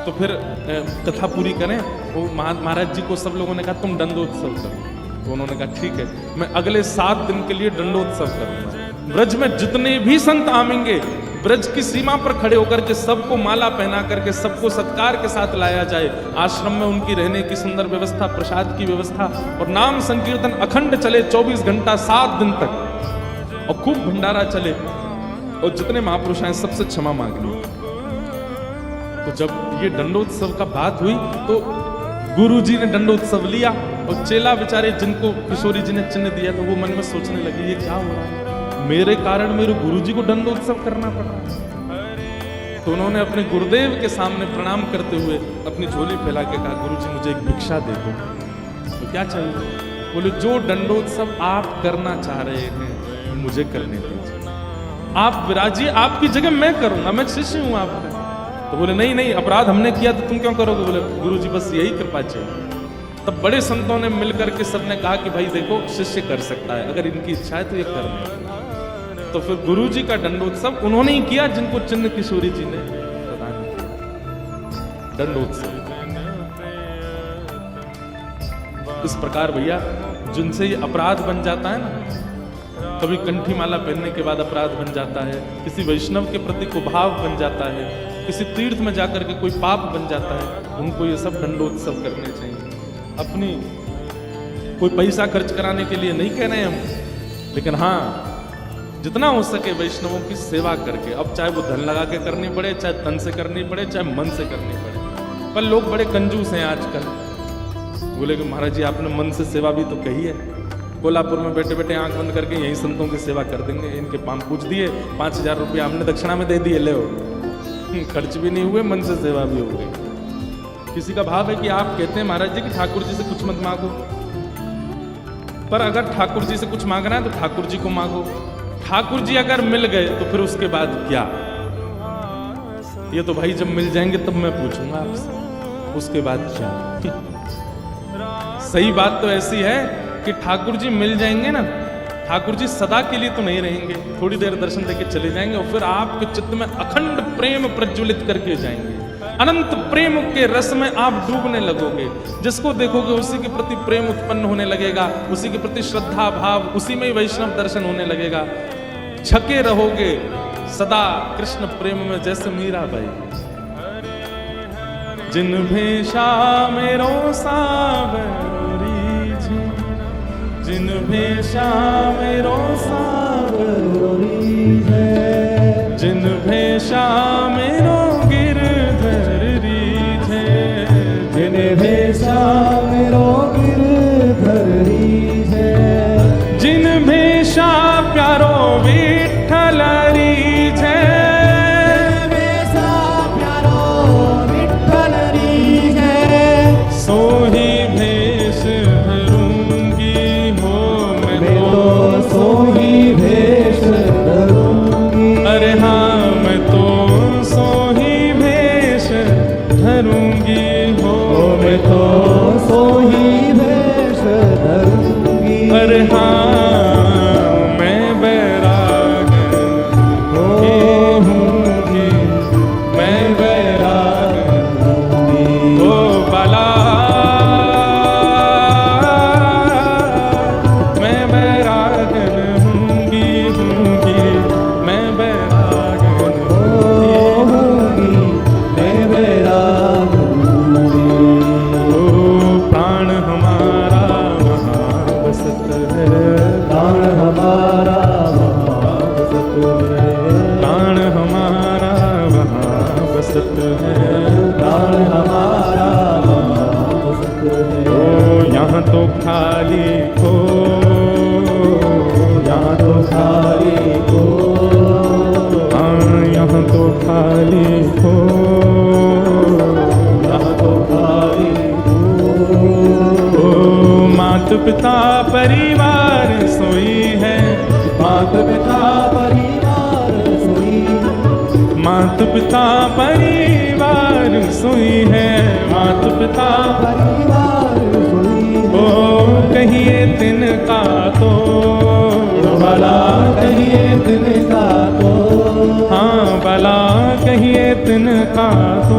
तो फिर कथा पूरी करें। वो महाराज जी को सब लोगों ने कहा तुम दंडोत्सव करो, तो उन्होंने कहा ठीक है, मैं अगले 7 दिन के लिए दंडोत्सव करूंगा। ब्रज में जितने भी संत आवेंगे, ब्रज की सीमा पर खड़े होकर के सबको माला पहना करके सबको सत्कार के साथ लाया जाए। आश्रम में उनकी रहने की सुंदर व्यवस्था, प्रसाद की व्यवस्था, और नाम संकीर्तन अखंड चले 24 घंटा 7 दिन तक, और खूब भंडारा चले, और जितने महापुरुष हैं सबसे क्षमा मांग लो। तो जब ये दंडोत्सव का बात हुई तो गुरु जी ने दंडोत्सव लिया, और चेला बेचारे जिनको किशोरी जी ने चिन्ह दिया, तो वो मन में सोचने लगे ये क्या हो रहा है, मेरे कारण मेरे गुरु जी को दंडोत्सव करना पड़ रहा है। तो उन्होंने अपने गुरुदेव के सामने प्रणाम करते हुए अपनी झोली फैला के कहा, गुरु जी मुझे एक भिक्षा दे दो। तो क्या चाहिए? बोले जो दंडोत्सव आप करना चाह रहे हैं मुझे करने दीजिए, आप विराजिए, आपकी जगह मैं करूंगा, मैं शिष्य हूं आपका। तो बोले नहीं नहीं, अपराध हमने किया तो तुम क्यों करोगे? बोले गुरु जी बस यही कृपा चाहिए। तब बड़े संतों ने मिलकर के सबने कहा कि भाई देखो शिष्य कर सकता है, अगर इनकी इच्छा है तो ये कर ले। तो फिर गुरु जी का दंडोत्सव उन्होंने ही किया जिनको चिन्ह किशोरी जी ने प्रदान किया, दंडोत्सव। इस प्रकार भैया जिनसे ये अपराध बन जाता है ना, कभी कंठी माला पहनने के बाद अपराध बन जाता है, किसी वैष्णव के प्रति कुभाव बन जाता है, किसी तीर्थ में जाकर के कोई पाप बन जाता है, उनको ये सब दंडोत्सव करने चाहिए। अपनी कोई पैसा खर्च कराने के लिए नहीं कह रहे हम, लेकिन हाँ जितना हो सके वैष्णवों की सेवा करके, अब चाहे वो धन लगा के करनी पड़े, चाहे तन से करनी पड़े, चाहे मन से करनी पड़े। पर लोग बड़े कंजूस हैं आजकल। बोले कि महाराज जी आपने मन से सेवा भी तो कही है, कोल्हापुर में बैठे बैठे आंख बंद करके यही संतों की सेवा कर देंगे, इनके पांव पूछ दिए, 5000 रुपये हमने दक्षिणा में दे दिए, ले खर्च भी नहीं हुए, मन से सेवा भी हो गई। किसी का भाव है कि आप कहते हैं महाराज जी कि ठाकुर जी से कुछ मत मांगो, पर अगर ठाकुर जी से कुछ मांगना है तो ठाकुर जी को मांगो। ठाकुर जी अगर मिल गए तो फिर उसके बाद क्या? ये तो भाई जब मिल जाएंगे तब मैं पूछूंगा आपसे, उसके बाद क्या? सही बात तो ऐसी है कि ठाकुर जी मिल जाएंगे ना, ठाकुर जी सदा के लिए तो नहीं रहेंगे, थोड़ी देर दर्शन देके चले जाएंगे, और फिर आपके चित्त में अखंड प्रेम प्रज्वलित करके जाएंगे। अनंत प्रेम के रस में आप डूबने लगोगे, जिसको देखोगे उसी के प्रति प्रेम उत्पन्न होने लगेगा, उसी के प्रति श्रद्धा भाव, उसी में ही वैष्णव दर्शन होने लगेगा। छके रहोगे सदा कृष्ण प्रेम में जैसे मीराबाई। जिन भेषा मेरो सावरी जी, जिन भेषा मेरो सावरी है, जिन भेषा मेरो गिरधर रीझे, जिन भेषा मेरो गिरधर रीझे, जिन भेषा प्यारो विठ्ठल रीझे, भेषा प्यारो विठ्ठल रीझे, सोही भेष धरूंगी हो मैं तो, सोही भेष धरूंगी। अरे हाँ मैं तो सोही भेष धरूंगी हो मैं तो, सोही भेष धरूंगी। अरे हाँ खाली को, यहाँ तो खाली को, हाँ यहाँ तो खाली को, यहाँ तो खाली को। मात पिता परिवार सोई है, मात पिता परिवार सोई है, मात पिता परिवार सोई है, मात पिता परिवार सोई है। ओ कहिए तिनका तो भला, कहिए तिनका तो, हाँ भला कहिए तिनका तो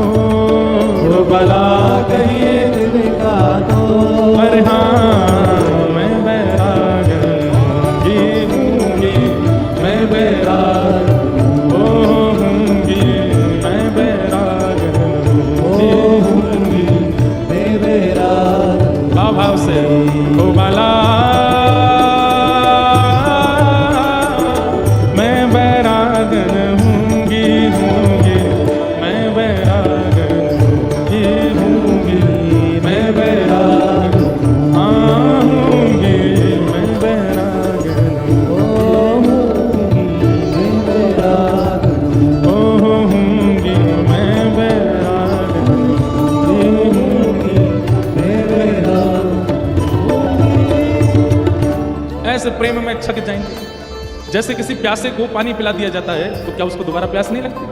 प्रेम में छक जाएंगे। जैसे किसी प्यासे को पानी पिला दिया जाता है तो क्या उसको दोबारा प्यास नहीं लगती?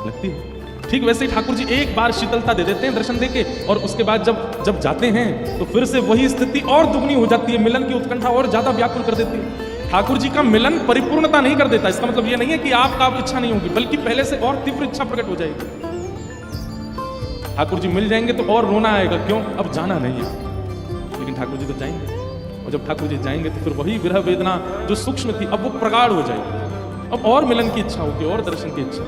लगती है। ठीक वैसे ही ठाकुर जी एक बार शीतलता दे देते हैं दर्शन देके, और उसके बाद जब जाते हैं तो फिर से वही स्थिति और दुगनी हो जाती है, मिलन की उत्कंठा और ज्यादा व्याकुल कर देती है। ठाकुर जी का मिलन परिपूर्णता नहीं कर देता। इसका मतलब ये नहीं है कि आपका अब इच्छा नहीं होगी, बल्कि पहले से और तीव्र इच्छा प्रकट हो जाएगी। ठाकुर जी मिल जाएंगे तो और रोना आएगा, क्यों? अब जाना नहीं है। लेकिन ठाकुर जी तो जाएंगे, और जब ठाकुर जी जाएंगे तो फिर वही विरह वेदना जो सूक्ष्म थी अब वो प्रगाढ़ हो जाएगी। अब और मिलन की इच्छा होगी और दर्शन की इच्छा।